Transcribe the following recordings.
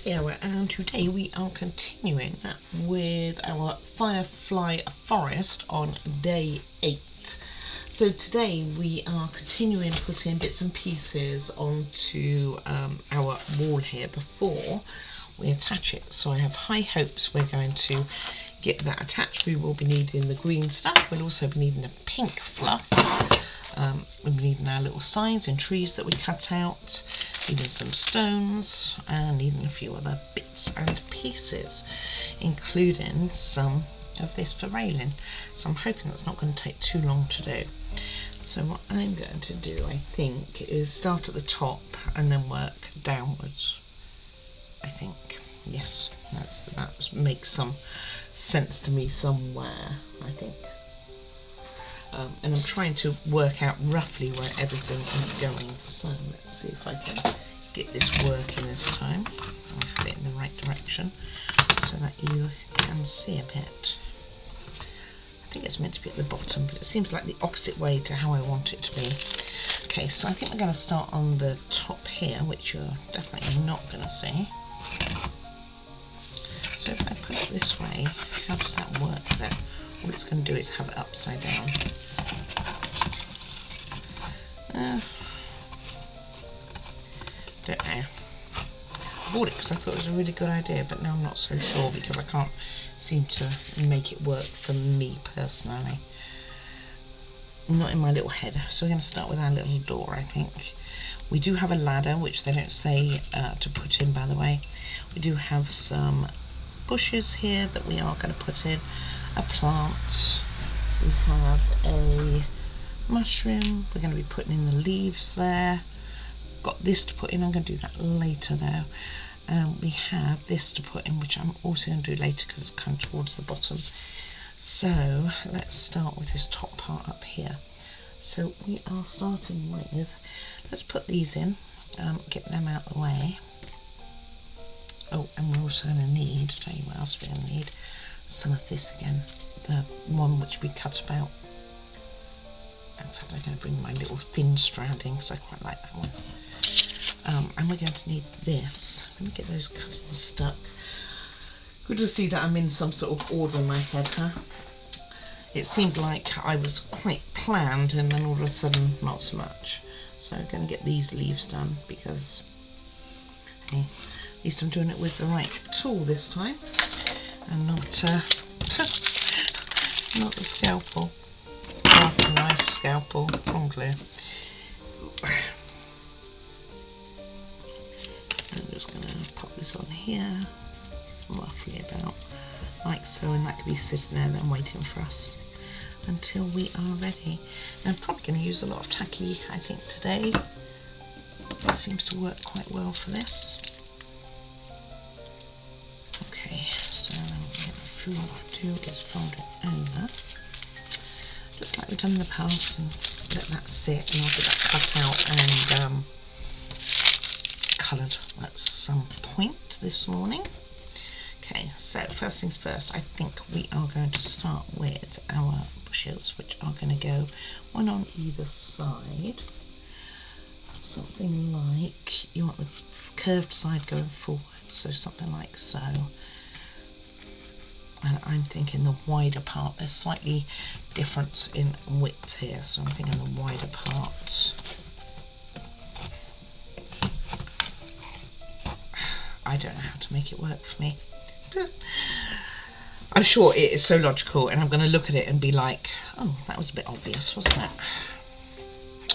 Theo, and today we are continuing with our Firefly forest on day 8. So today we are continuing putting bits and pieces onto our wall here before we attach it. So I have high hopes we're going to get that attached. We will be needing the green stuff. We'll also be needing the pink fluff. We'll be needing our little signs and trees that we cut out, needing some stones, and needing a few other bits and pieces, including some of this for railing. So I'm hoping that's not going to take too long to do. So what I'm going to do, I think, is start at the top and then work downwards. I think, yes, that makes some sense to me somewhere, I think. And I'm trying to work out roughly where everything is going. So let's see if I can get this working this time. I'll have it in the right direction so that you can see a bit. I think it's meant to be at the bottom, but it seems like the opposite way to how I want it to be. Okay, so I think we're going to start on the top here, which you're definitely not going to see. So if I put it this way, how does that work then? All it's going to do is have it upside down. Don't know. I bought it because I thought it was a really good idea, but now I'm not so sure because I can't seem to make it work for me personally. Not in my little head. So we're going to start with our little door, I think. We do have a ladder, which they don't say to put in, by the way. We do have some bushes here that we are going to put in. A plant. We have a mushroom. We're going to be putting in the leaves there. Got this to put in. I'm going to do that later though. We have this to put in, which I'm also going to do later because it's kind of towards the bottom. So let's start with this top part up here. So we are starting with, let's put these in, get them out of the way. Oh, and we're also going to need, I'll tell you what else we're going to need, some of this again, the one which we cut about. In fact, I'm going to bring my little thin stranding because I quite like that one. And we're going to need this. Let me get those cut and stuck. Good to see that I'm in some sort of order in my head, huh? It seemed like I was quite planned and then all of a sudden not so much. So I'm going to get these leaves done because, hey, at least I'm doing it with the right tool this time and not not the scalpel. After knife, scalpel, wrong clue. I'm just going to pop this on here, roughly about like so, and that could be sitting there then waiting for us until we are ready. Now, I'm probably going to use a lot of tacky, I think, today. It seems to work quite well for this. Okay, so what we'll do is fold it over, just like we've done in the past, and let that sit, and I'll get that cut out and coloured at some point this morning. Okay, so first things first, I think we are going to start with our bushes, which are going to go one on either side. Something like, you want the curved side going forward, so something like so. And I'm thinking the wider part, there's slightly difference in width here, so I'm thinking the wider part. I don't know how to make it work for me. I'm sure it is so logical, and I'm going to look at it and be like, oh, that was a bit obvious, wasn't it?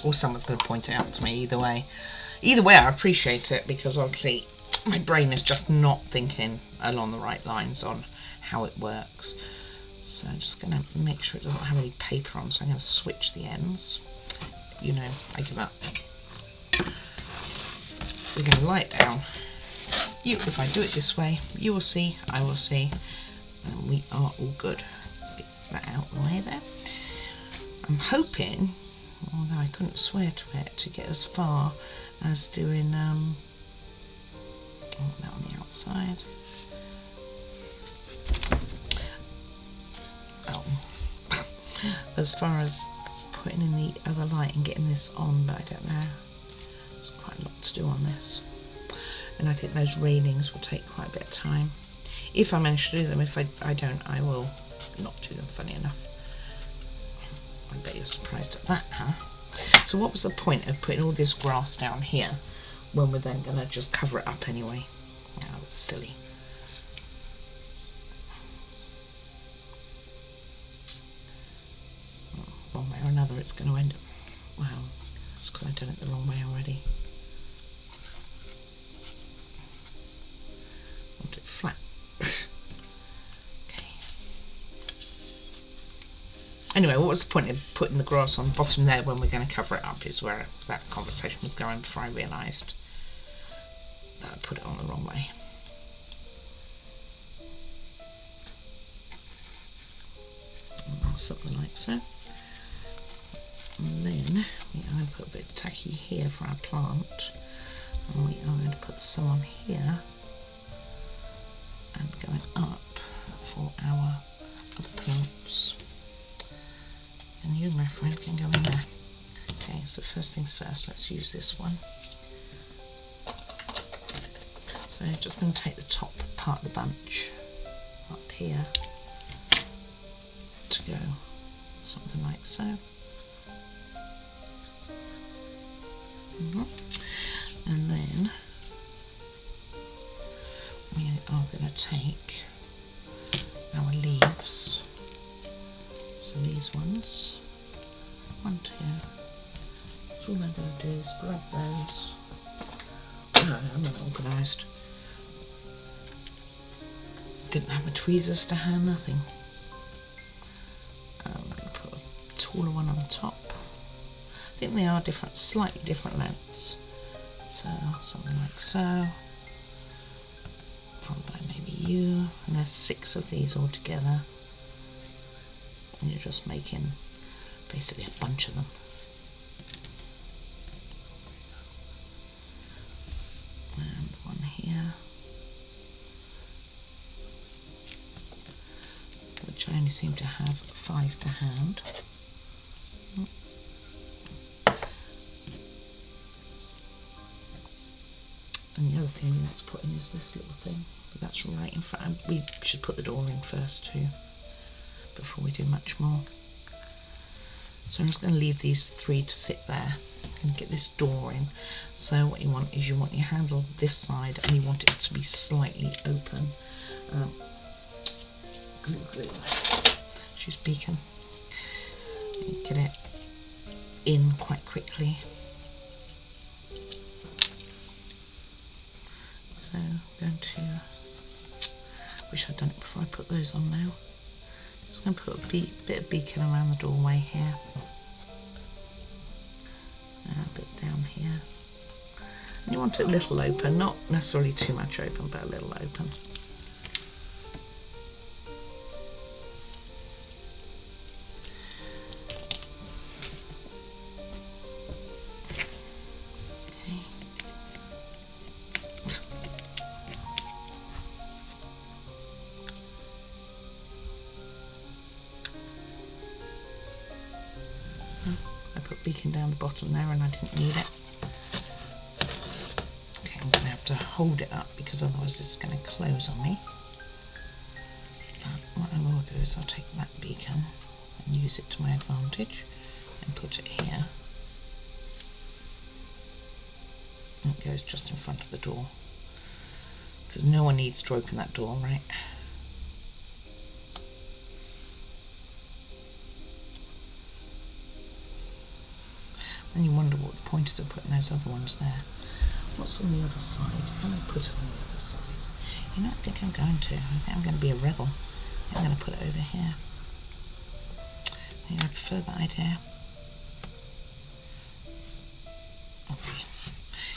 Or someone's going to point it out to me. Either way, I appreciate it, because obviously my brain is just not thinking along the right lines on how it works. So I'm just going to make sure it doesn't have any paper on, so I'm going to switch the ends. You know, I give up. We're going to lie it down. If I do it this way, you will see, I will see, and we are all good. Get that out of the way there. I'm hoping, although I couldn't swear to it, to get as far as doing that on the outside. Oh, as far as putting in the other light and getting this on, but I don't know. There's quite a lot to do on this. and I think those railings will take quite a bit of time. If I manage to do them. If I don't, I will not do them, funny enough. I bet you're surprised at that, huh? So what was the point of putting all this grass down here when we're then going to just cover it up anyway? Oh, that's silly. One way or another it's going to end up... Wow, it's because I've done it the wrong way already. I want it flat. Okay. Anyway, what was the point of putting the grass on the bottom there when we're going to cover it up is where that conversation was going before I realised that I put it on the wrong way. Something like so. And then we are going to put a bit of tacky here for our plant, and we are going to put some on here and going up for our other plants. And you, my friend, can go in there. Okay, so first things first, let's use this one. So I'm just going to take the top part of the bunch up here to go something like so. And then we are going to take our leaves, so these ones, 1, 2, so all I'm going to do is grab those. No, I'm not organised. Didn't have my tweezers to hand, nothing. I'm going to put a taller one on the top. I think they are different, slightly different lengths. So something like so. Followed by maybe you. And there's 6 of these all together. And you're just making basically a bunch of them. And one here. Which I only seem to have 5 to hand. And the other thing we like to put in is this little thing, but that's right in front. We should put the door in first too, before we do much more. So I'm just going to leave these 3 to sit there and get this door in. So what you want is you want your handle this side and you want it to be slightly open. Glue. She's beacon. You get it in quite quickly. So I'm going to, wish I'd done it before I put those on now. Just going to put a bit of beacon around the doorway here. And a bit down here. And you want it a little open, not necessarily too much open, but a little open. Beacon down the bottom there and I didn't need it. Okay, I'm going to have to hold it up because otherwise this is going to close on me. But what I will do is I'll take that beacon and use it to my advantage and put it here. And it goes just in front of the door because no one needs to open that door, right? And you wonder what the point is of putting those other ones there. What's on the other side? Can I put it on the other side? You know, I think I'm going to. I think I'm going to be a rebel. I'm going to put it over here. I think I prefer that idea. Okay.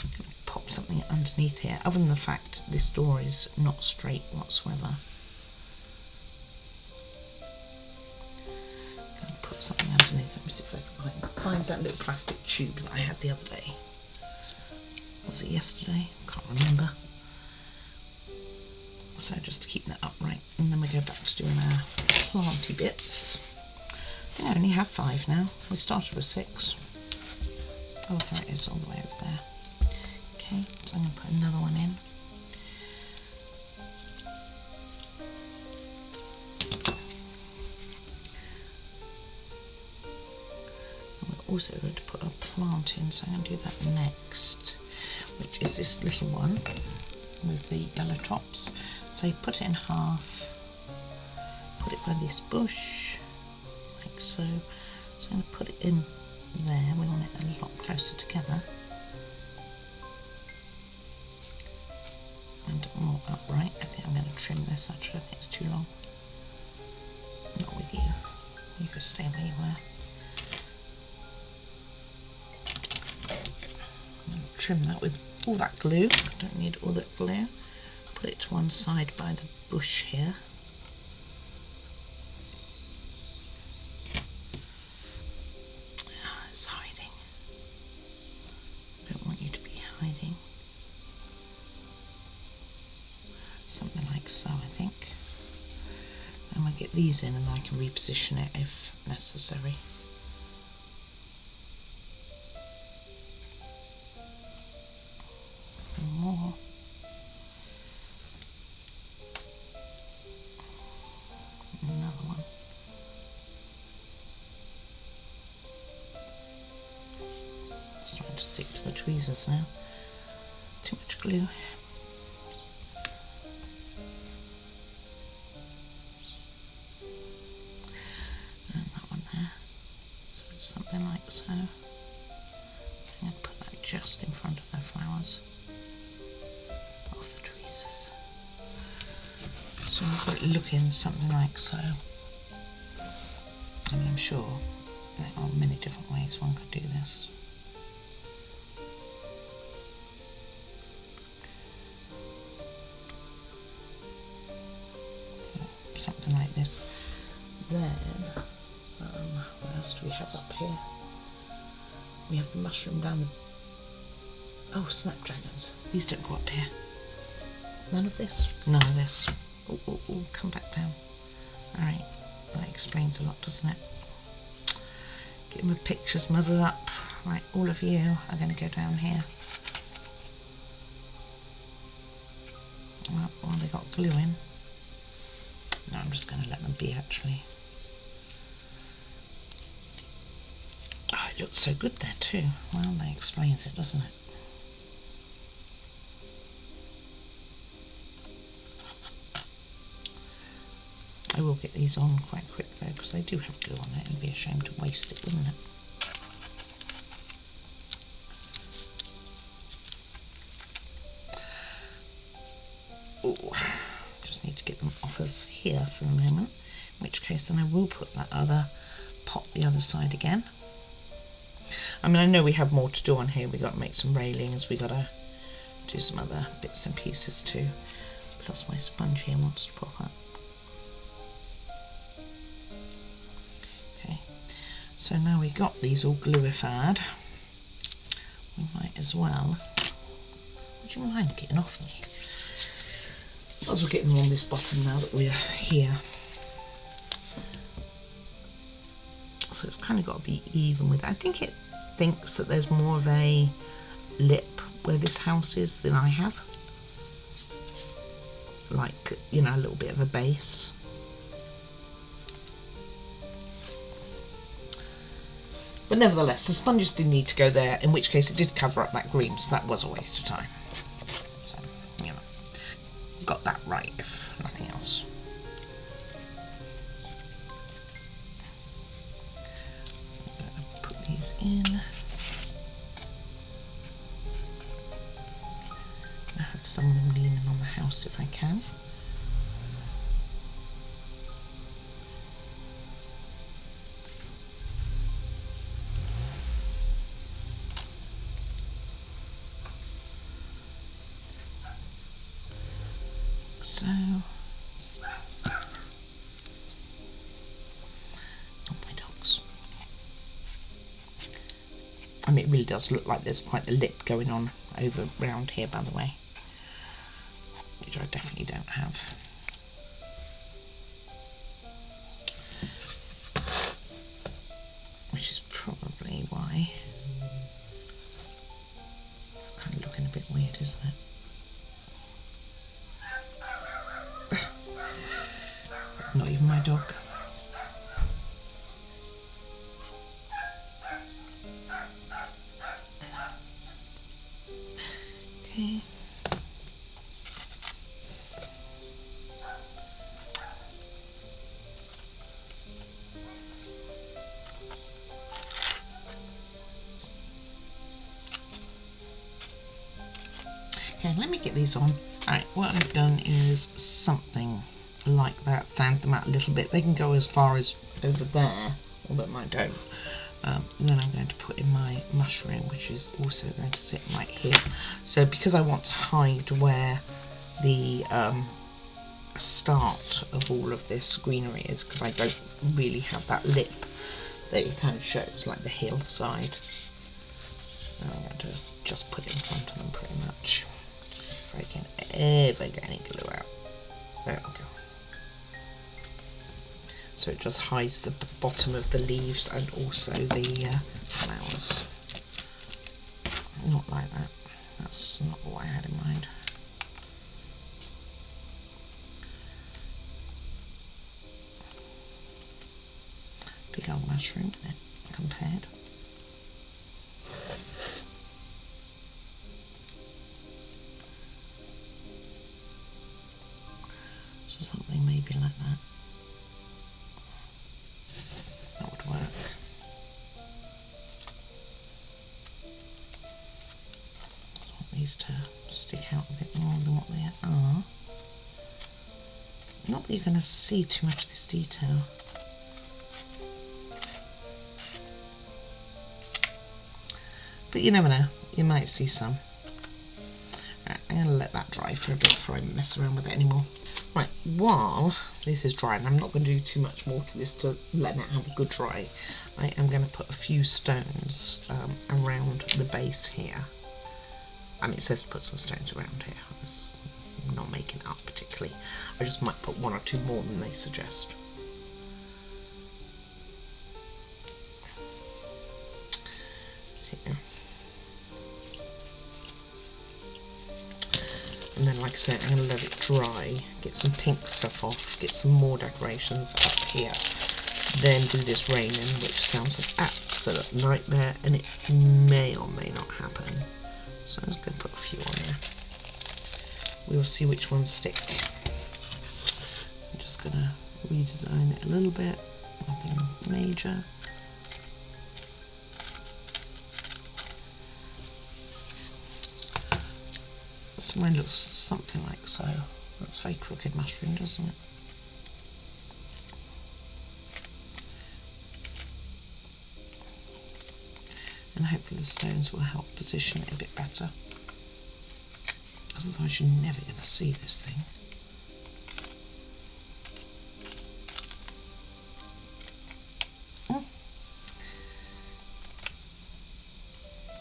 I'm going to pop something underneath here. Other than the fact this door is not straight whatsoever. Put something underneath. Let me see if I can find that little plastic tube that I had the other day. Was it yesterday? Can't remember. So just to keep that upright, and then we go back to doing our planty bits. I think I only have 5 now. We started with 6. Oh, there it is, all the way over there. Okay, so I'm going to put another one in. also going to put a plant in, so I'm going to do that next, which is this little one with the yellow tops. So put it in half, put it by this bush, like so. So I'm going to put it in there. We want it a lot closer together and more upright. I think I'm going to trim this actually, I think it's too long. Not with you, you can stay where you were. I'm going to trim that with all that glue, I don't need all that glue. Put it to one side by the bush here. It's hiding. Don't want you to be hiding. Something like so, I think. And we'll get these in and I can reposition it if necessary. And more. Another one. Starting to stick to the tweezers now. Too much glue. Something like so. I'm going to put that just in front of the flowers off the tweezers. So I've got it looking something like so. I mean, I'm sure there are many different ways one could do this. So, something like this. Then what else do we have up here? We have the mushroom down the... Oh, snapdragons. These don't go up here. None of this? None of this. Oh, oh, oh, come back down. Alright, that explains a lot, doesn't it? Get my pictures muddled up. Right, all of you are going to go down here. Well, they got glue in. No, I'm just going to let them be actually. Oh, it looks so good there too. Well, that explains it, doesn't it? I will get these on quite quick though, because they do have glue on it. It'd be a shame to waste it, wouldn't it? Oh, just need to get them off of here for a moment. In which case, then I will put that other pot the other side again. I mean, I know we have more to do on here. We got to make some railings. We got to do some other bits and pieces too. Plus, my sponge here wants to pop up. Okay, so now we got these all gluified. We might as well. Would you mind getting off me? Might as well get them on this bottom now that we're here. So it's kind of got to be even with it. I think it thinks that there's more of a lip where this house is than I have. Like, you know, a little bit of a base. But nevertheless, the sponges did need to go there, in which case it did cover up that green, so that was a waste of time. So, you know, got that right, if nothing else. Put these in. I have some of them leaning on the house if I can. So, oh, my dogs. I mean, it really does look like there's quite the lip going on over round here, by the way, which I definitely don't have. Which is probably why it's kind of looking a bit weird, isn't it? Not even my dog. let me get these on. Alright, what I've done is something like that. Fanned them out a little bit. They can go as far as over there, although mine don't. And then I'm going to put in my mushroom, which is also going to sit right here. So because I want to hide where the start of all of this greenery is, because I don't really have that lip that it kind of shows, like the hillside. I'm going to just put it in front of them pretty much. If I can ever get any glue out. There we go. So it just hides the bottom of the leaves and also the flowers. Not like that. That's not what I had in mind. Big old mushroom, isn't it, compared? So something maybe like that. That would work. I want these to stick out a bit more than what they are. Not that you're going to see too much of this detail. But you never know, you might see some. Right, I'm going to let that dry for a bit before I mess around with it anymore. Right, while this is drying, I'm not going to do too much more to this to let it have a good dry. I am going to put a few stones around the base here. I mean, it says to put some stones around here. I'm not making it up particularly. I just might put one or two more than they suggest. So, yeah. And then, like I said, I'm going to let it dry, get some pink stuff off, get some more decorations up here, then do this raining, which sounds an absolute nightmare, and it may or may not happen. So I'm just going to put a few on there. We'll see which ones stick. I'm just going to redesign it a little bit, nothing major. So mine looks something like so. Looks very crooked mushroom, doesn't it? And hopefully the stones will help position it a bit better. Because otherwise you're never going to see this thing.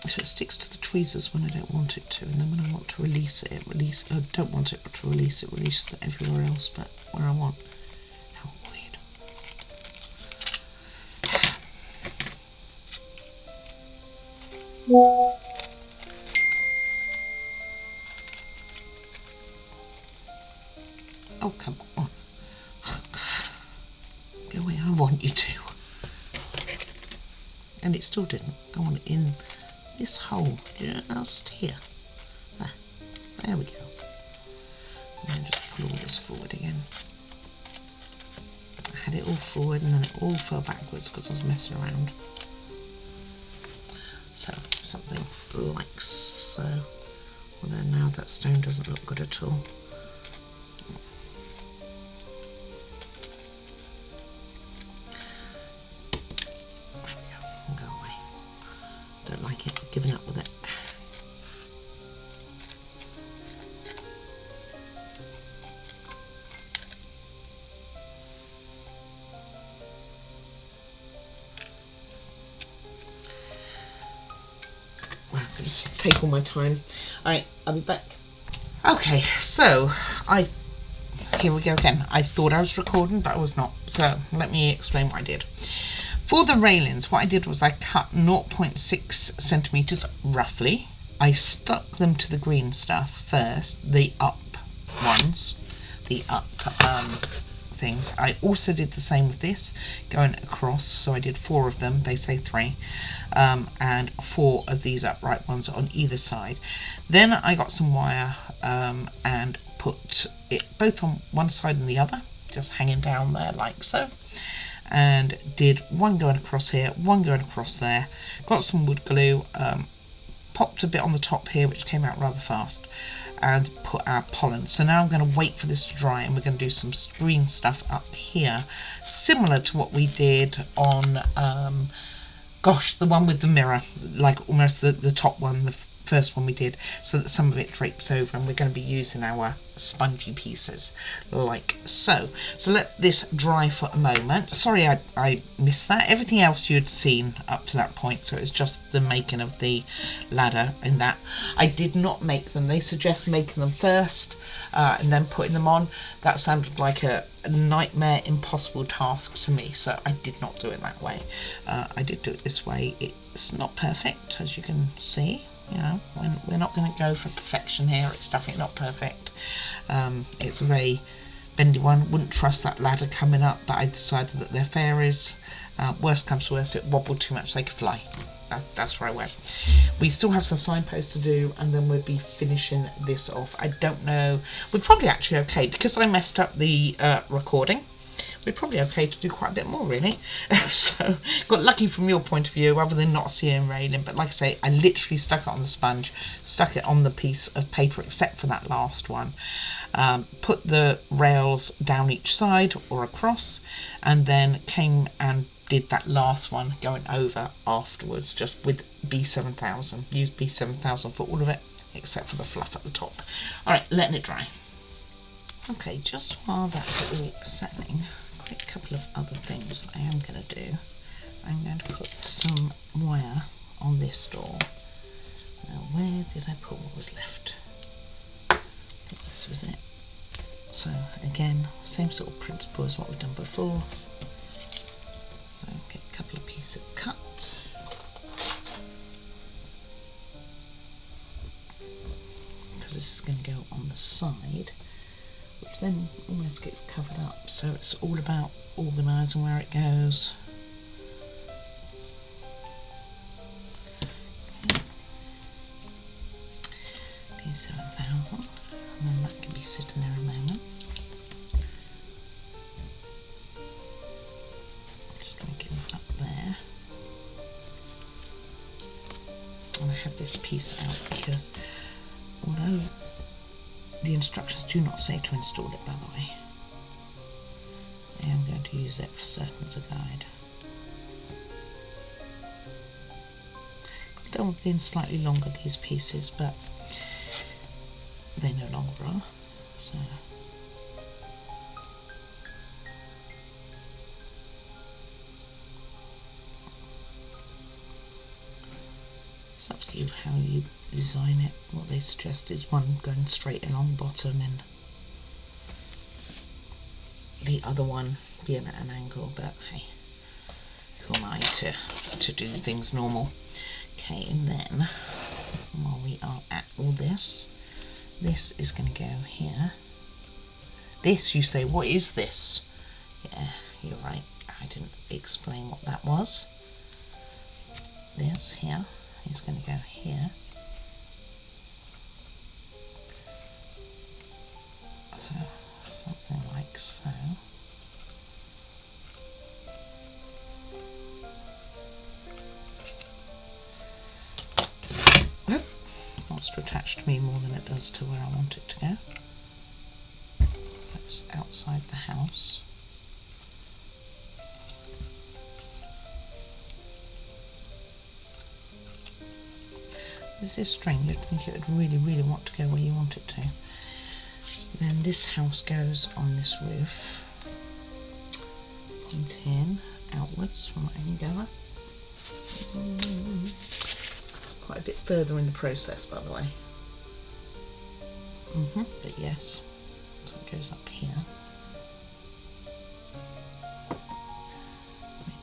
So it sticks to the tweezers when I don't want it to, and then when I want to release it, I don't want it to release it, releases it everywhere else but where I want. How weird. Oh, come on. Go away, I want you to. And it still didn't. I want it in this hole, just here. There we go. And then just pull all this forward again. I had it all forward and then it all fell backwards because I was messing around. So, something like so. Although now that stone doesn't look good at all. There we go, I'll go away. Don't like it, giving up with it. Wow, I'm going to take all my time. Alright, I'll be back. Okay, so here we go again. I thought I was recording, but I was not. So let me explain what I did. For the railings, what I did was I cut 0.6 centimetres roughly. I stuck them to the green stuff first, the up ones, the up things. I also did the same with this, going across, so I did 4 of them, they say 3, and 4 of these upright ones on either side. Then I got some wire and put it both on one side and the other, just hanging down there like so. And did one going across here, one going across there, got some wood glue, popped a bit on the top here which came out rather fast, and put our pollen. So now I'm going to wait for this to dry, and we're going to do some green stuff up here, similar to what we did on gosh, the one with the mirror, like almost the top one, the first one we did, so that some of it drapes over, and we're going to be using our spongy pieces like so. So let this dry for a moment. Sorry I missed that. Everything else you'd seen up to that point, so it's just the making of the ladder in that. I did not make them. They suggest making them first and then putting them on. That sounded like a nightmare impossible task to me, so I did not do it that way. I did do it this way. It's not perfect, as you can see. You know, we're not going to go for perfection here. It's definitely not perfect. It's a very bendy one. Wouldn't trust that ladder coming up, but I decided that they're fairies. Worst comes to worst, it wobbled too much, they could fly. That's where I went. We still have some signposts to do, and then we'll be finishing this off. I don't know. We're probably actually okay, because I messed up the recording. We're probably okay to do quite a bit more, really. So got lucky from your point of view, other than not seeing railing. But like I say, I literally stuck it on the sponge, stuck it on the piece of paper, except for that last one. Put the rails down each side or across, and then came and did that last one going over afterwards, just with B7000. Used B7000 for all of it, except for the fluff at the top. All right, letting it dry. Okay, just while that's all settling, a couple of other things that I am going to do. I'm going to put some wire on this door. Now, where did I put what was left? I think this was it. So again, same sort of principle as what we've done before. So get a couple of pieces cut. Because this is going to go on the side, which then almost gets covered up, so it's all about organising where it goes. B7000, and then that can be sitting there a moment. I'm just going to get it up there. And I have this piece out because although the instructions do not say to install it, by the way, I am going to use it for certain as a guide. They have been slightly longer, these pieces, but they no longer are. So it's up to you how you design it. What they suggest is one going straight along the bottom and the other one being at an angle, but hey, who am I to do things normal? Okay, and then while we are at all this, this is going to go here. This, you say, what is this? Yeah, you're right, I didn't explain what that was. This here is going to go here. So something like so. Wants to attach to me more than it does to where I want it to go. That's outside the house. This is string, you'd think it would really, really want to go where you want it to. Then this house goes on this roof, pointing outwards from what I can gather. It's quite a bit further in the process, by the way. But yes, so it goes up here.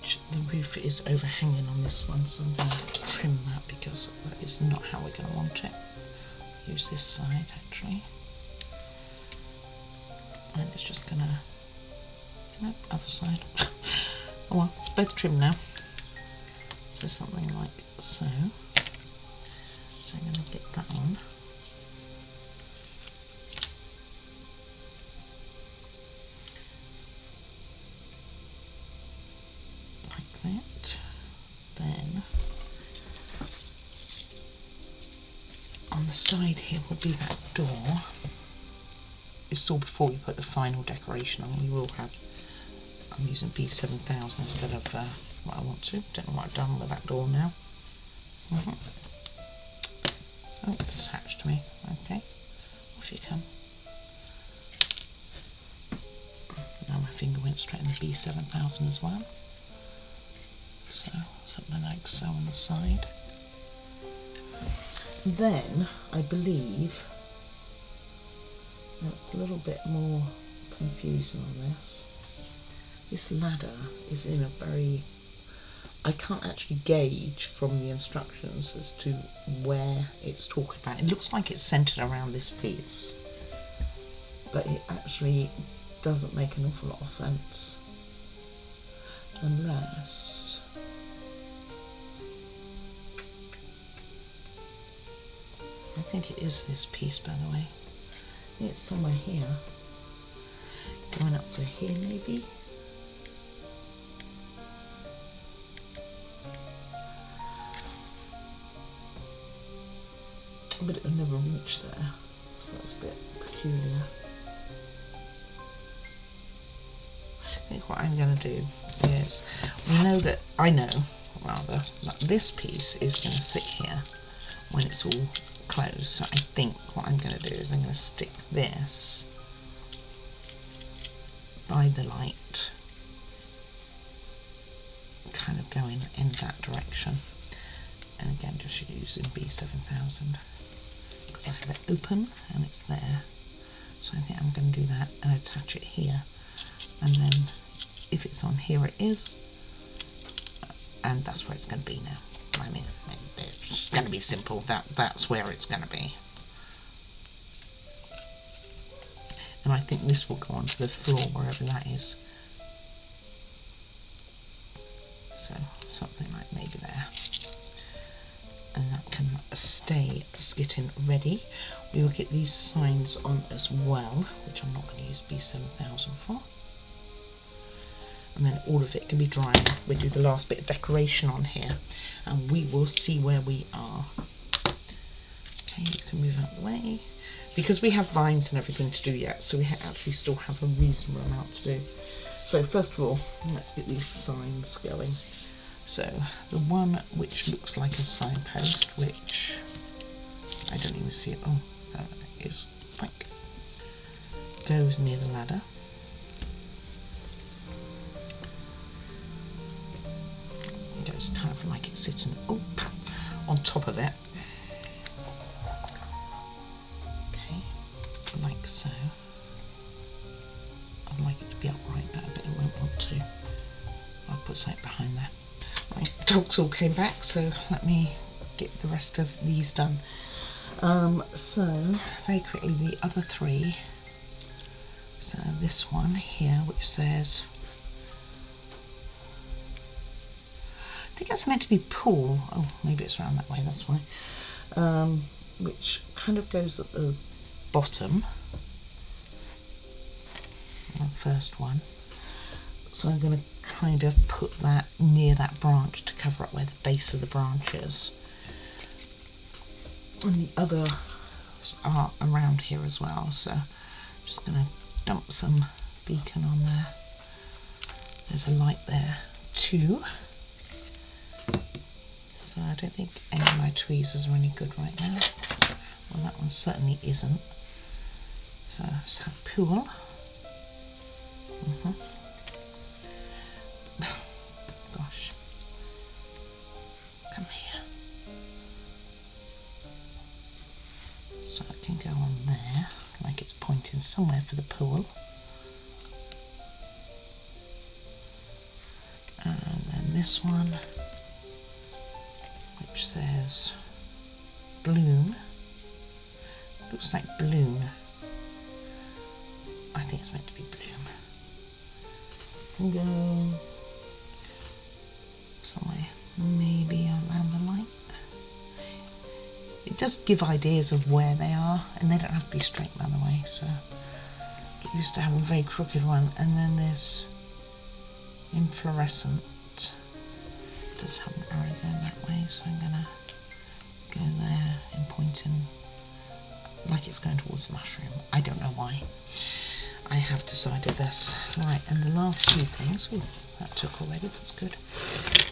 Which the roof is overhanging on this one, so I'm going to trim that because that is not how we're going to want it. Use this side actually. And it's just going to, nope, other side. Oh well, it's both trimmed now. So something like so. So I'm going to get that on. Like that. Then on the side here will be that door. It's all before we put the final decoration on. We will have, I'm using B7000 instead of what I want to. Don't know what I've done with that door now. Oh, it's attached to me. Okay, off you come. Now my finger went straight in the B7000 as well. So something like so on the side. Then I believe that's a little bit more confusing on this. This ladder is in a very, I can't actually gauge from the instructions as to where it's talking about. It looks like it's centered around this piece, but it actually doesn't make an awful lot of sense unless I think it is this piece, by the way. It's somewhere here, going up to here maybe. But it will never reach there, so that's a bit peculiar. I think what I'm going to do is, I know rather, that this piece is going to sit here when it's all closed. So I think what I'm going to do is I'm going to stick this by the light, kind of going in that direction. And again, just using B7000 because I have it open and it's there. So I think I'm going to do that and attach it here. And then if it's on here, it is, and that's where it's going to be now. I mean, it's going to be simple. That's where it's going to be. And I think this will go onto the floor wherever that is. So something like maybe there. And that can stay skitting ready. We will get these signs on as well, which I'm not going to use B7000 for. And then all of it can be drying. We'll do the last bit of decoration on here and we will see where we are. Okay, you can move out of the way. Because we have vines and everything to do yet, so we actually still have a reasonable amount to do. So first of all, let's get these signs going. So the one which looks like a signpost, which I don't even see it. Oh, there it is. Blank. Goes near the ladder. It goes kind of like it's sitting on top of it. Okay, like so. I'd like it to be upright, but I bet it won't want to. I'll put something behind there. Right, dogs all came back, so let me get the rest of these done. So very quickly, the other three. So this one here, which says, I think it's meant to be pool. Oh, maybe it's around that way, that's why. Which kind of goes at the bottom. The first one. So I'm going to kind of put that near that branch to cover up where the base of the branch is. And the others are around here as well, so I'm just going to dump some beacon on there. There's a light there too. So I don't think any of my tweezers are any good right now. Well, that one certainly isn't. So let's have pool. Gosh, come here. So it can go on there, like it's pointing somewhere for the pool. And then this one, which says bloom. Looks like balloon. I think it's meant to be bloom. Can go somewhere, maybe around the light. It does give ideas of where they are, and they don't have to be straight, by the way, so get used to having a very crooked one. And then there's inflorescent. It does have an arrow going that way, so I'm gonna go there and pointing like it's going towards the mushroom. I don't know why. I have decided this. Right, and the last two things, ooh, that took already, that's good,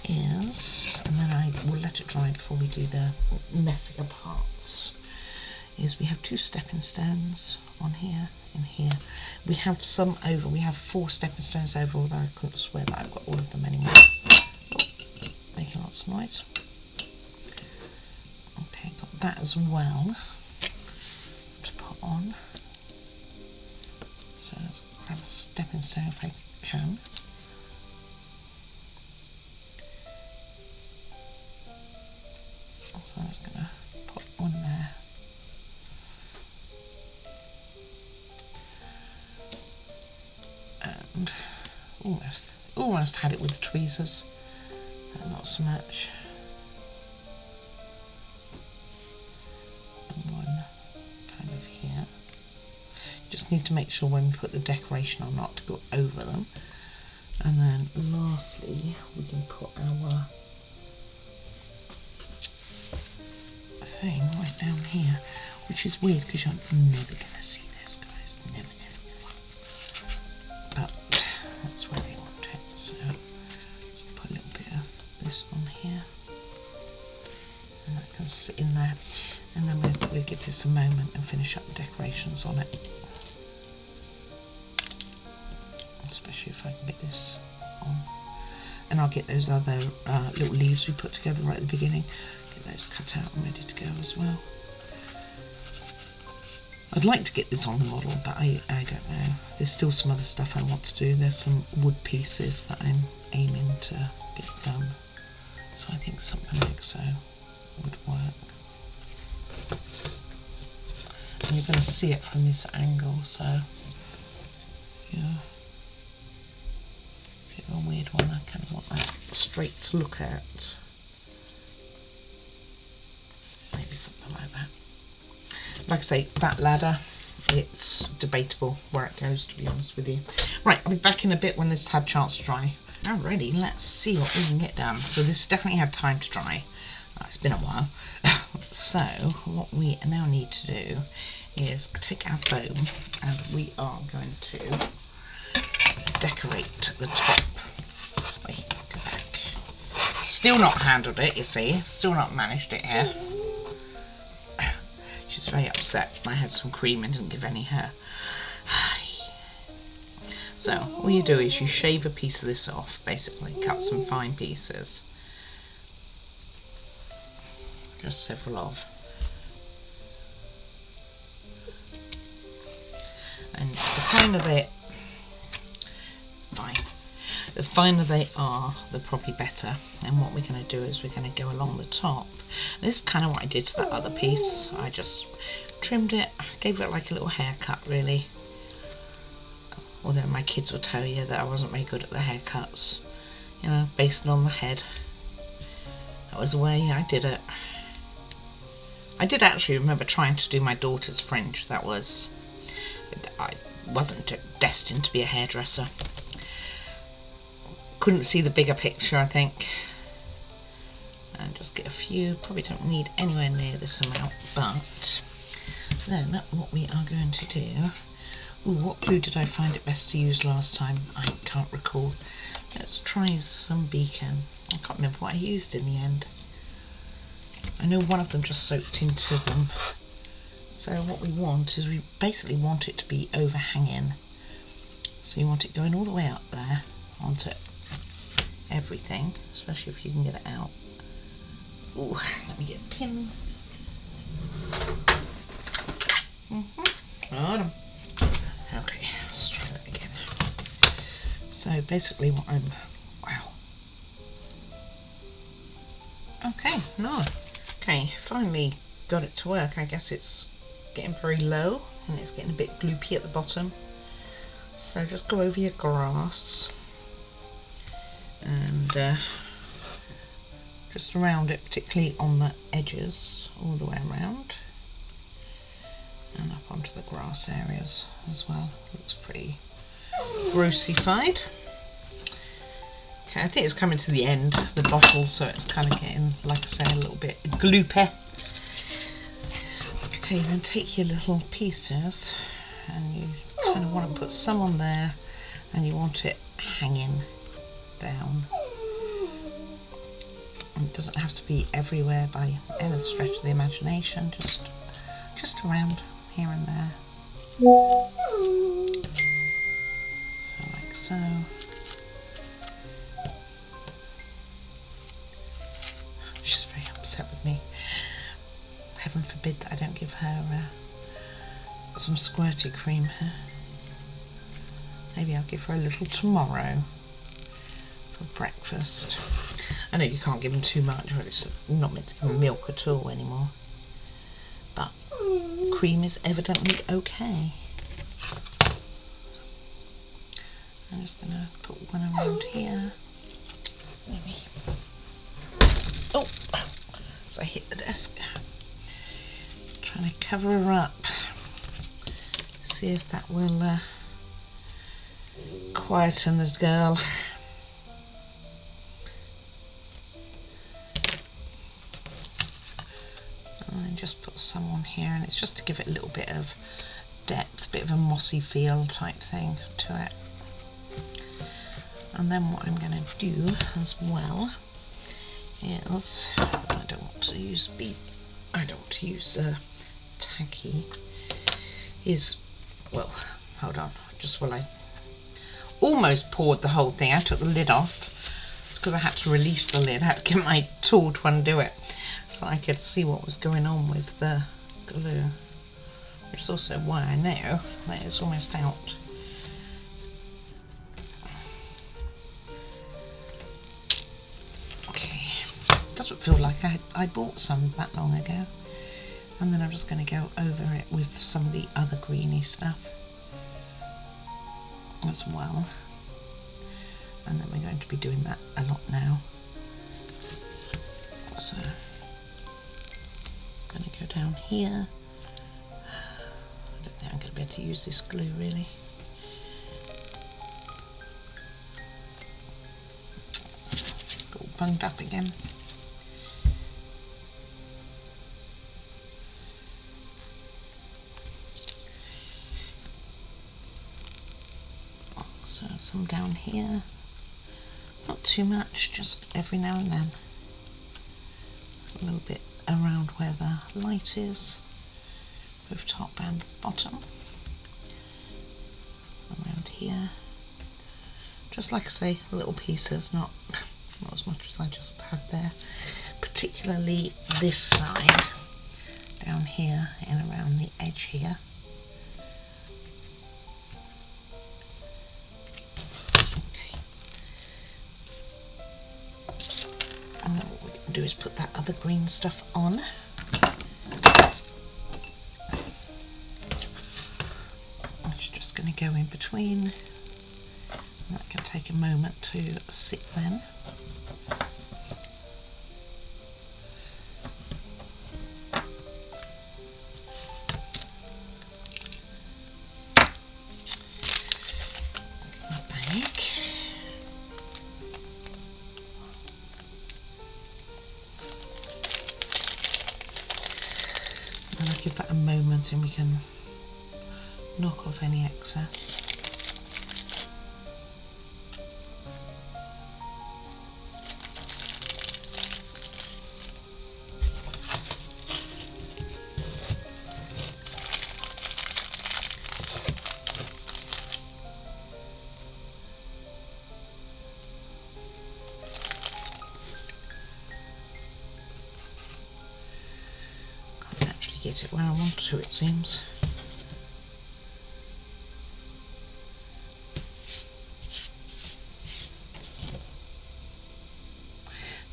is, and then I will let it dry before we do the messier parts, is we have 2 stepping stones on here, in here. We have some over, we have 4 stepping stones over, although I couldn't swear that I've got all of them anymore. Oh, making lots of noise. Okay, got that as well to put on. So let's grab a stepping stone if I can. So I'm just going to put one there. And almost had it with the tweezers, but not so much. And one kind of here. Just need to make sure when we put the decoration on not to go over them. And then lastly we can put our thing right down here, which is weird because you're never going to see this, guys. Never, never, never. But that's where they want it. So put a little bit of this on here. And that can sit in there. And then we'll give this a moment and finish up the decorations on it. Especially if I can get this on. And I'll get those other little leaves we put together right at the beginning, get those cut out and ready to go as well. I'd like to get this on the model, but I don't know. There's still some other stuff I want to do. There's some wood pieces that I'm aiming to get done. So I think something like so would work. And you're going to see it from this angle, so yeah. A weird one, I kind of want that straight to look at. Maybe something like that. Like I say, that ladder, it's debatable where it goes, to be honest with you. Right, I'll be back in a bit when this has had a chance to dry. Alrighty, let's see what we can get done. So this definitely had time to dry. It's been a while. So what we now need to do is take our foam and we are going to decorate the top. Wait, go back. Still not handled it, you see. Still not managed it here. She's very upset. I had some cream and didn't give any her. So all you do is you shave a piece of this off, basically. Cut some fine pieces. Just several of. And the finer they the finer they are, the probably better. And what we're going to do is we're going to go along the top. This is kind of what I did to that other piece. I just trimmed it, gave it like a little haircut, really. Although my kids will tell you that I wasn't very good at the haircuts, you know, based on the head. That was the way I did it. I did actually remember trying to do my daughter's fringe. That was, I wasn't destined to be a hairdresser. Couldn't see the bigger picture, I think. And just get a few, probably don't need anywhere near this amount, but then what we are going to do, ooh, what glue did I find it best to use last time? I can't recall. Let's try some beacon. I can't remember what I used in the end. I know one of them just soaked into them. So what we want is we basically want it to be overhanging. So you want it going all the way up there onto everything, especially if you can get it out. Ooh, let me get a pin. Got 'em. Okay, let's try that again. So basically what I'm, wow. Okay, no. Okay, finally got it to work. I guess it's getting very low and it's getting a bit gloopy at the bottom. So just go over your grass and just around it, particularly on the edges, all the way around and up onto the grass areas as well. Looks pretty grossified. Okay, I think it's coming to the end of the bottle, so it's kind of getting, like I say, a little bit gloopy. Okay, then take your little pieces and you kind of want to put some on there and you want it hanging down. And it doesn't have to be everywhere by any stretch of the imagination, just around here and there. So like so. She's very upset with me. Heaven forbid that I don't give her some squirty cream here. Maybe I'll give her a little tomorrow for breakfast. I know you can't give them too much, but it's not meant to give them milk at all anymore. But cream is evidently okay. I'm just going to put one around here. Maybe. Oh! So I hit the desk. Just trying to cover her up. See if that will quieten the girl. And then just put some on here, and it's just to give it a little bit of depth, a bit of a mossy feel type thing to it. And then what I'm going to do as well is, I don't want to use tacky, is, well, hold on, just while I almost poured the whole thing. I took the lid off. It's because I had to release the lid. I had to get my tool to undo it so I could see what was going on with the glue. Which is also why I know that it's almost out. Okay, doesn't feel like I bought some that long ago. And then I'm just going to go over it with some of the other greeny stuff as well. And then we're going to be doing that a lot now. So I'm going to go down here. I don't think I'm going to be able to use this glue really. It's all bunged up again. So some down here. Not too much, just every now and then. A little bit around where the light is, both top and bottom. Around here. Just like I say, little pieces, not as much as I just had there. Particularly this side, down here and around the edge here. And then what we're going to do is put that other green stuff on. It's just going to go in between. And that can take a moment to sit then. My bag. And I'll give that a moment and we can knock off any excess. Get it where I want to, it seems.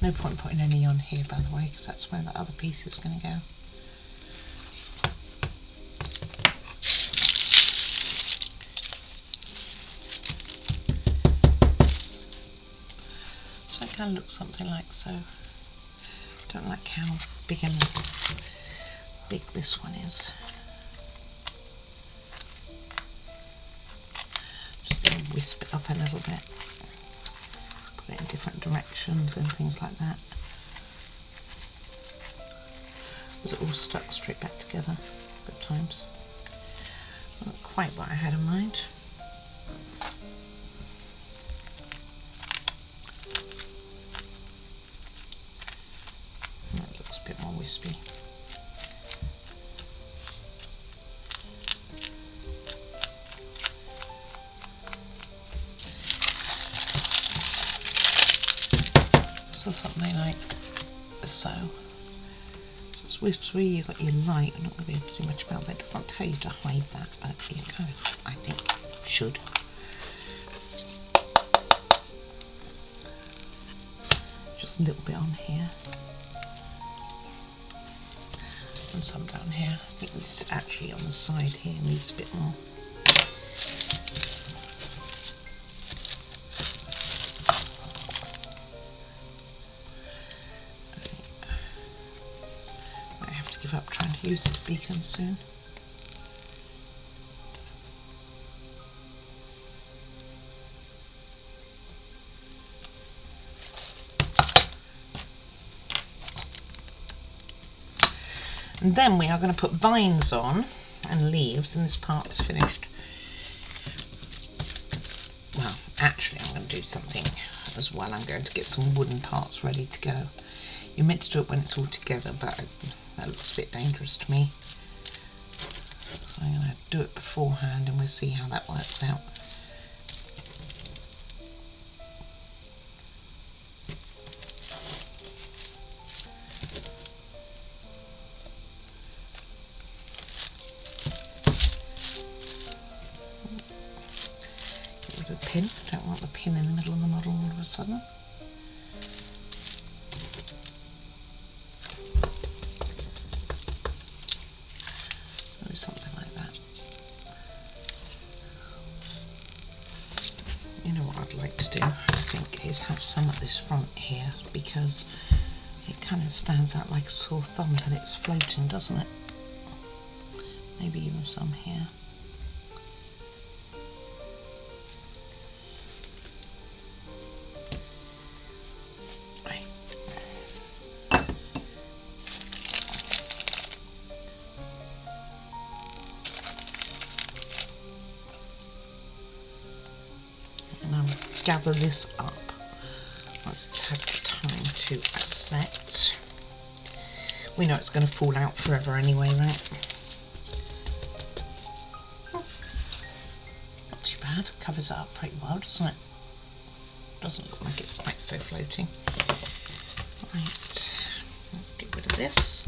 No point putting any on here, by the way, because that's where the other piece is going to go. So it can look something like so. Don't like how big this one is. Just going to wisp it up a little bit, put it in different directions and things like that. Is it all stuck straight back together? Good times. Not quite what I had in mind. That looks a bit more wispy. So something like so. It's wispy, you've got your light. I'm not going to be able to do much about that. It doesn't tell you to hide that, but you kind of, I think, should. Just a little bit on here. And some down here. I think this is actually on the side here, needs a bit more. Give up trying to use this beacon soon. And then we are going to put vines on and leaves, and this part is finished. Well, actually I'm going to do something as well. I'm going to get some wooden parts ready to go. You're meant to do it when it's all together, but that looks a bit dangerous to me. So I'm going to do it beforehand and we'll see how that works out. Get rid of the pin. I don't want the pin in the middle of the model all of a sudden. Something like that. You know what I'd like to do, I think, is have some at this front here, because it kind of stands out like a sore thumb that it's floating, doesn't it? Maybe even some here. Gather this up once it's had time to set. We know it's going to fall out forever anyway, right? Oh, not too bad. Covers it up pretty well, doesn't it? Doesn't look like it's quite so floating. Right, let's get rid of this.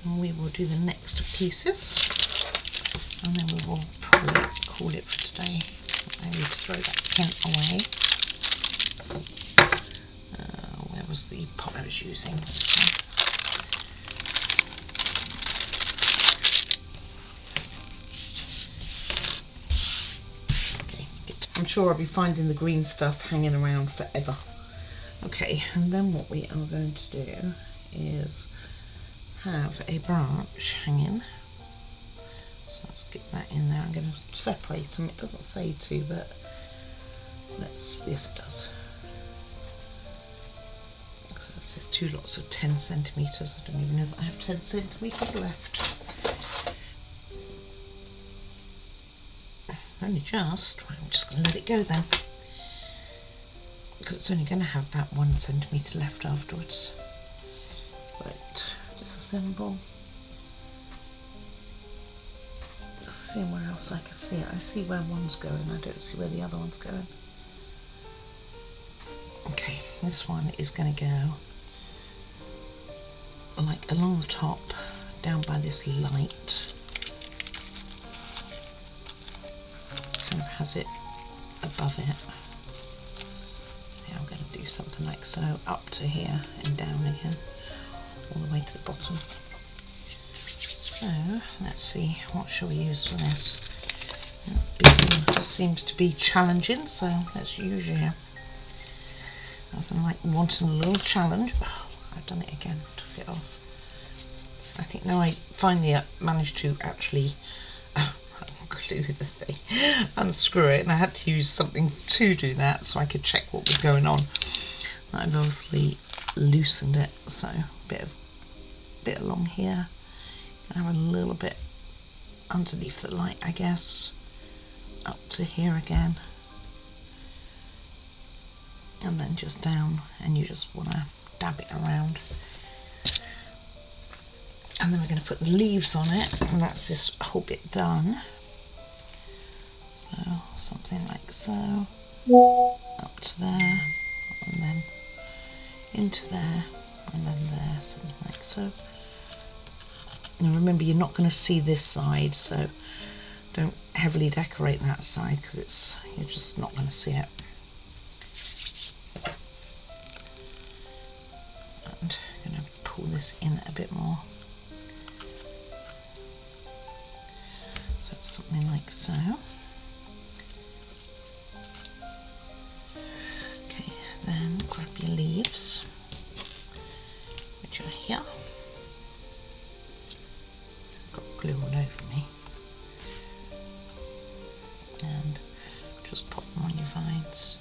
And we will do the next pieces. And then we will probably call it for today. I need to throw that pin away. Where was the pot I was using? This one. Okay, good. I'm sure I'll be finding the green stuff hanging around forever. Okay, and then what we are going to do is have a branch hanging. So let's get that in there. I'm going to separate them. It doesn't say to, but yes it does. So this is two lots of 10 centimetres. I don't even know that I have 10 centimetres left. Only just. I'm just going to let it go then, because it's only going to have about 1 centimetre left afterwards. Right, disassemble. See where else I can see it. I see where one's going, I don't see where the other one's going. Okay, this one is going to go like along the top, down by this light. Kind of has it above it. Yeah, I'm going to do something like so, up to here and down again, all the way to the bottom. So let's see, what shall we use for this? That big one seems to be challenging, so let's use you. Nothing like wanting a little challenge. Oh, I've done it again, took it off. I think now I finally managed to actually glue the thing, unscrew it, and I had to use something to do that so I could check what was going on. I've obviously loosened it, so a bit along here. I have a little bit underneath the light, I guess, up to here again, and then just down, and you just want to dab it around. And then we're going to put the leaves on it, and that's this whole bit done. So something like so, up to there, and then into there, and then there, something like so. And remember, you're not going to see this side, so don't heavily decorate that side because you're just not going to see it. And I'm going to pull this in a bit more. So it's something like so. Okay, then grab your leaves, which are here. Got glue all over me. And just pop them on your vines.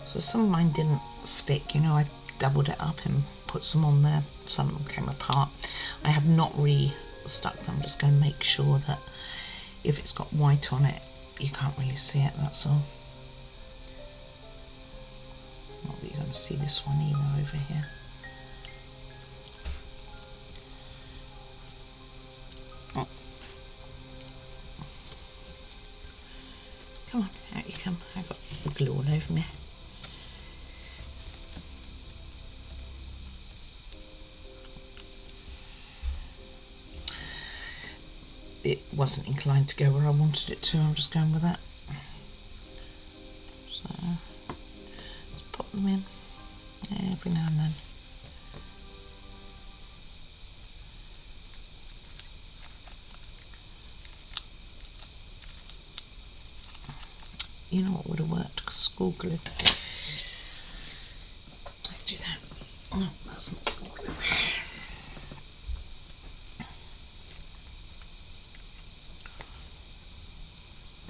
So some of mine didn't stick, you know, I doubled it up and put some on there. Some of them came apart. I have not re-stuck them. I'm just going to make sure that if it's got white on it, you can't really see it, that's all. Not that you're going to see this one either over here. Oh. Come on, out you come. I've got the glue all over me. It wasn't inclined to go where I wanted it to, I'm just going with that. So, just pop them in every now and then. You know what would have worked? School glue. Let's do that. Oh, that's not school glue.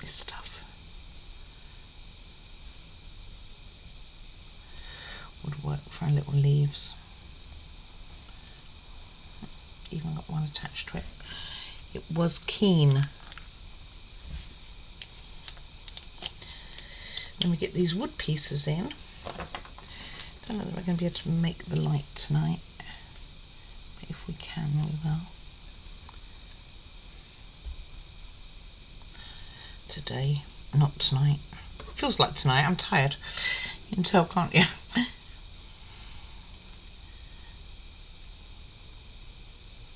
This stuff would work for our little leaves. Even got one attached to it. It was keen. Then we get these wood pieces in. Don't know that we're going to be able to make the light tonight, but if we can, we will. Today, not tonight. Feels like tonight. I'm tired. You can tell, can't you?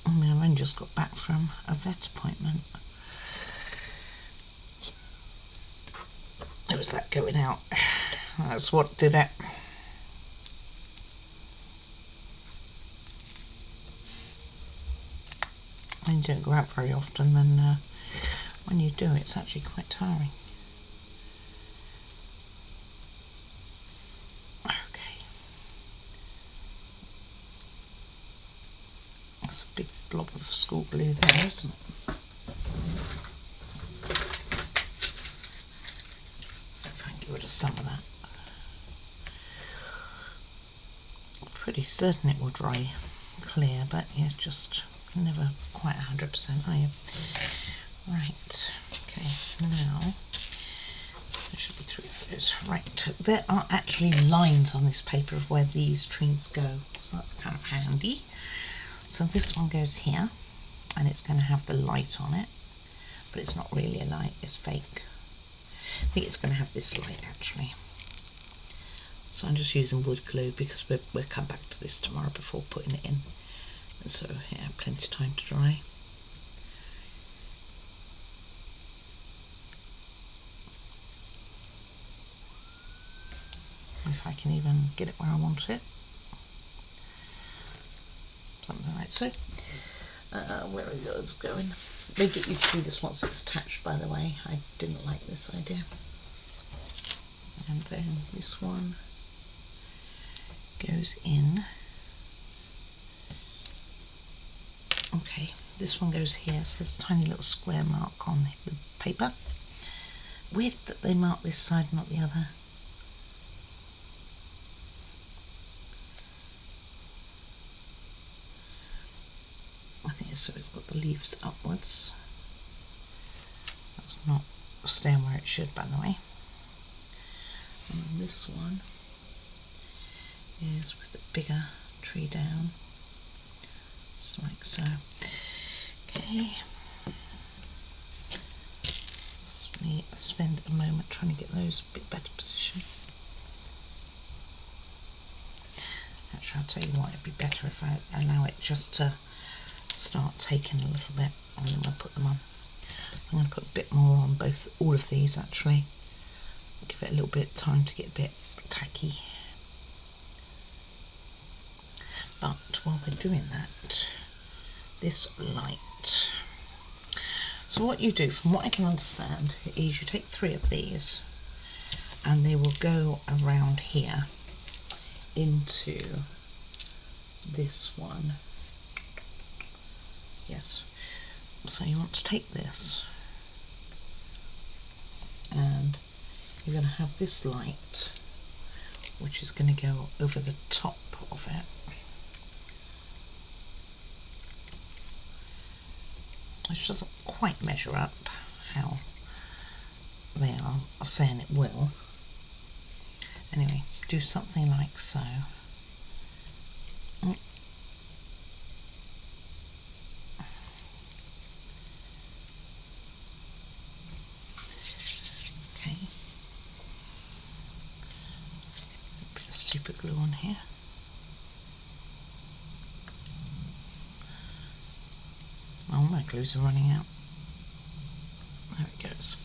I mean, I've only just got back from a vet appointment. It was that going out. That's what did it. When you don't go out very often, then when you do, it's actually quite tiring. Okay. That's a big blob of school glue there, isn't it? If I can get rid of some of that. I'm pretty certain it will dry clear, but yeah, just never quite 100%, are you? Right, okay, now there should be 3 of those. Right, there are actually lines on this paper of where these trees go, so that's kind of handy. So this one goes here, and it's going to have the light on it, but it's not really a light, it's fake. I think it's going to have this light actually. So I'm just using wood glue because we'll come back to this tomorrow before putting it in. And so yeah, plenty of time to dry. If I can even get it where I want it. Something like so. Where are the others going? They get you through this once it's attached, by the way. I didn't like this idea. And then this one goes in. Okay, this one goes here, so there's a tiny little square mark on the paper. Weird that they mark this side, not the other. I think it's so it's got the leaves upwards. It's not staying where it should, by the way. And this one is with the bigger tree down, just like so. Okay. Let me spend a moment trying to get those a bit better position. Actually, I'll tell you what, it'd be better if I allow it just to start taking a little bit, and then we'll put them on. I'm going to put a bit more on all of these actually. Give it a little bit of time to get a bit tacky. But while we're doing that, this light. So what you do, from what I can understand, is you take 3 of these and they will go around here into this one. Yes. So you want to take this and you're going to have this light which is going to go over the top of it. Which doesn't quite measure up how they are saying it will. Anyway, do something like so. Okay. A bit of super glue on here. Oh, my glues are running out. There it goes.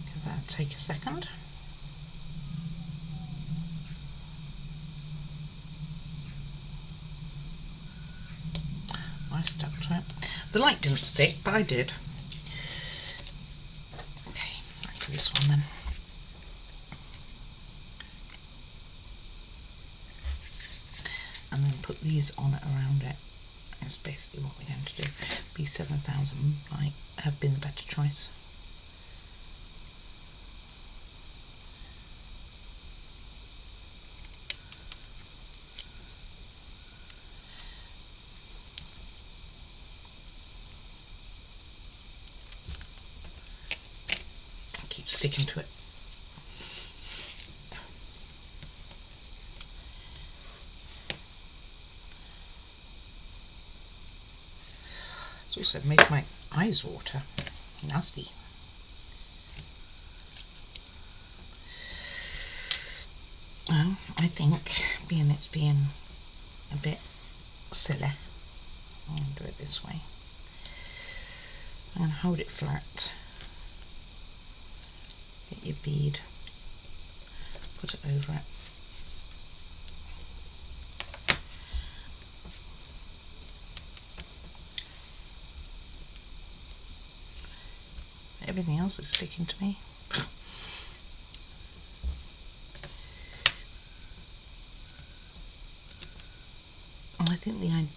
Give that take a second. I stuck to it. The light didn't stick, but I did. Okay, back to this one then. And then put these on it around it. That's basically what we're going to do. B7000 might have been the better choice. Keep sticking to it. It's also made my eyes water. Nasty. Well, I think it's being a bit silly, I'm going to do it this way. So I'm going to hold it flat. Get your bead, put it over it. Everything else is sticking to me. I think the idea.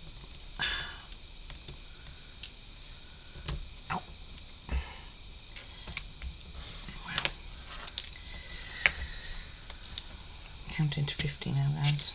Counting to 50 now, guys.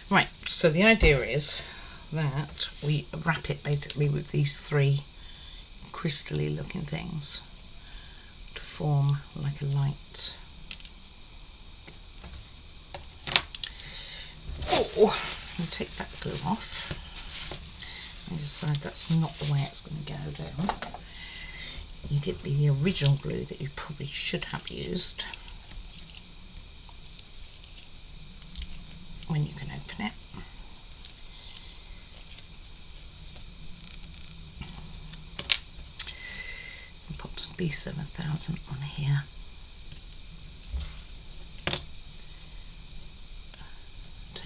Right, so the idea is that we wrap it basically with these 3 crystally looking things to form like a light. Oh, we take that glue off and decide that's not the way it's going to go down. You get the original glue that you probably should have used when you can open it. And pop some B7000 on here.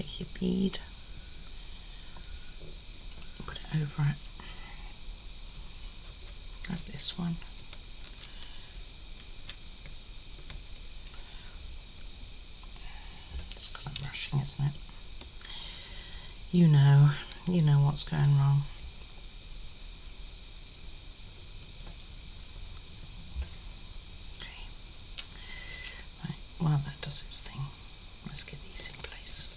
take your bead, put it over it. Grab this one. It's because I'm rushing, isn't it? You know what's going wrong. Okay. Right, while that does its thing, let's get these in place.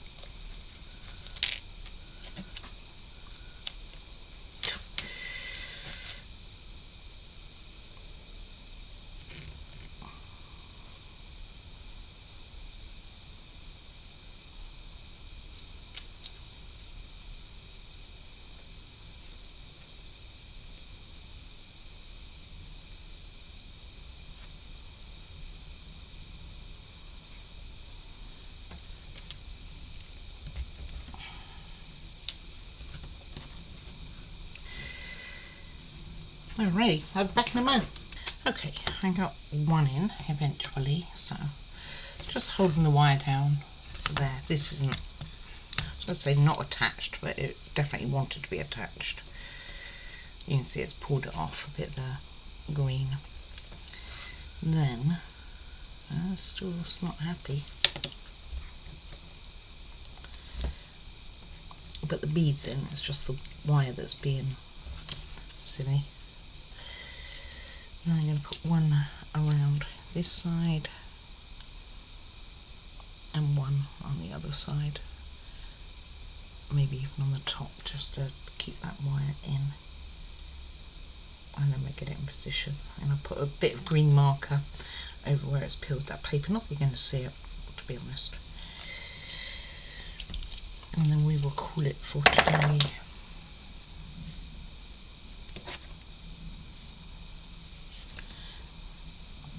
Alright, I'm back in a moment. Okay, I got one in eventually, so just holding the wire down there. This isn't, I was going to say not attached, but it definitely wanted to be attached. You can see it's pulled it off a bit there, green. And then, still it's not happy. But the bead's in, it's just the wire that's being silly. Then I'm going to put one around this side and one on the other side, maybe even on the top, just to keep that wire in, and then we get it in position. And I'll put a bit of green marker over where it's peeled that paper, not that you're going to see it, to be honest. And then we will call it for today.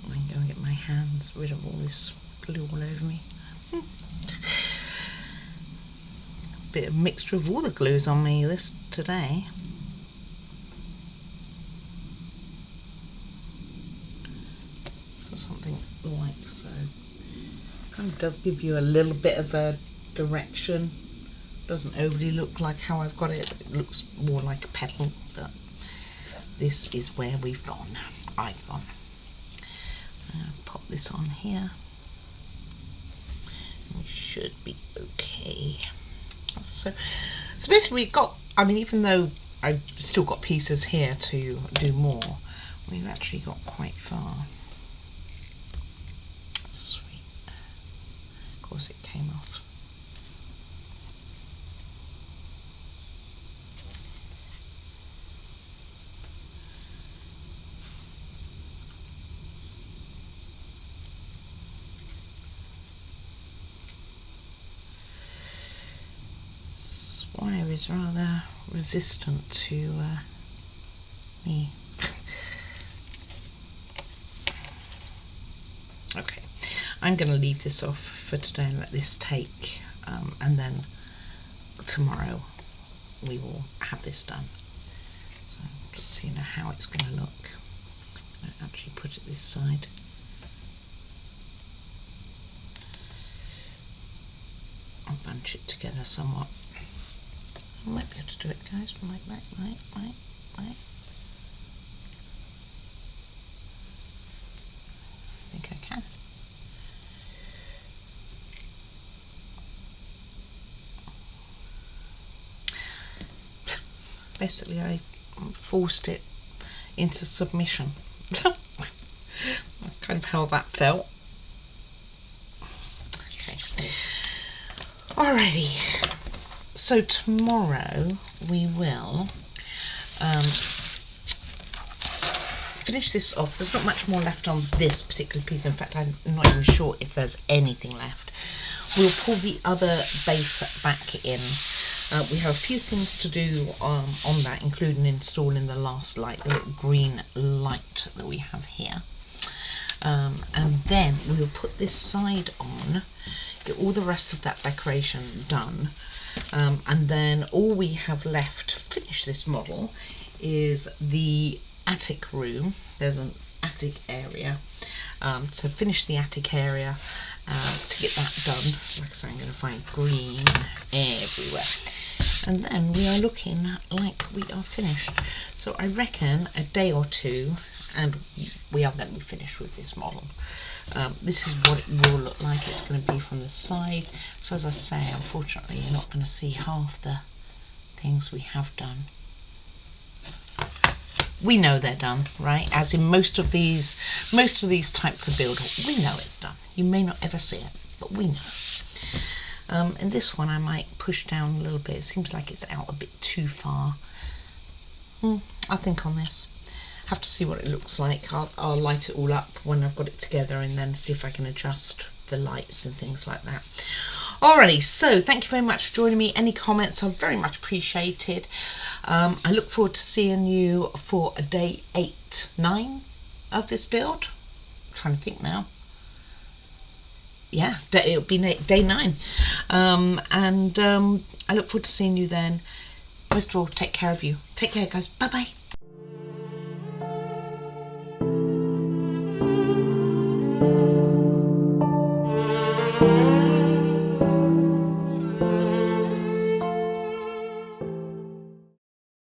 I'm going to get my hands rid of all this glue all over me. Bit of mixture of all the glues on me this today. So something like so. Kind of does give you a little bit of a direction. Doesn't overly look like how I've got it. It looks more like a petal, but this is where we've gone. I've gone. Pop this on here. We should be okay. So basically we've got, I mean, even though I've still got pieces here to do more, we've actually got quite far. Sweet. Of course it came off. Wire is rather resistant to me. Okay, I'm going to leave this off for today and let this take, and then tomorrow we will have this done. So just so you know how it's going to look. I'll actually put it this side. I'll bunch it together somewhat. I might be able to do it, guys. Might. I think I can. Basically, I forced it into submission. That's kind of how that felt. Okay. Alrighty. So tomorrow we will finish this off. There's not much more left on this particular piece. In fact, I'm not even sure if there's anything left. We'll pull the other base back in. We have a few things to do on that, including installing the last light, the little green light that we have here. And then we will put this side on, get all the rest of that decoration done. And then all we have left to finish this model is the attic room. There's an attic area. To finish the attic area to get that done. Like I say, I'm going to find green everywhere. And then we are looking like we are finished. So I reckon a day or two and we are going to be finished with this model. This is what it will look like. It's going to be from the side. So as I say, unfortunately you're not going to see half the things we have done. We know they're done, right? As in most of these types of build, we know it's done. You may not ever see it, but we know. And this one I might push down a little bit. It seems like it's out a bit too far. I think on this. Have to see what it looks like. I'll light it all up when I've got it together and then see if I can adjust the lights and things like that. Alrighty, so thank you very much for joining me. Any comments are very much appreciated. I look forward to seeing you for a day 8, 9 of this build. I'm trying to think now. Yeah, it'll be day 9. I look forward to seeing you then. Most of all, take care of you. Take care, guys. Bye-bye.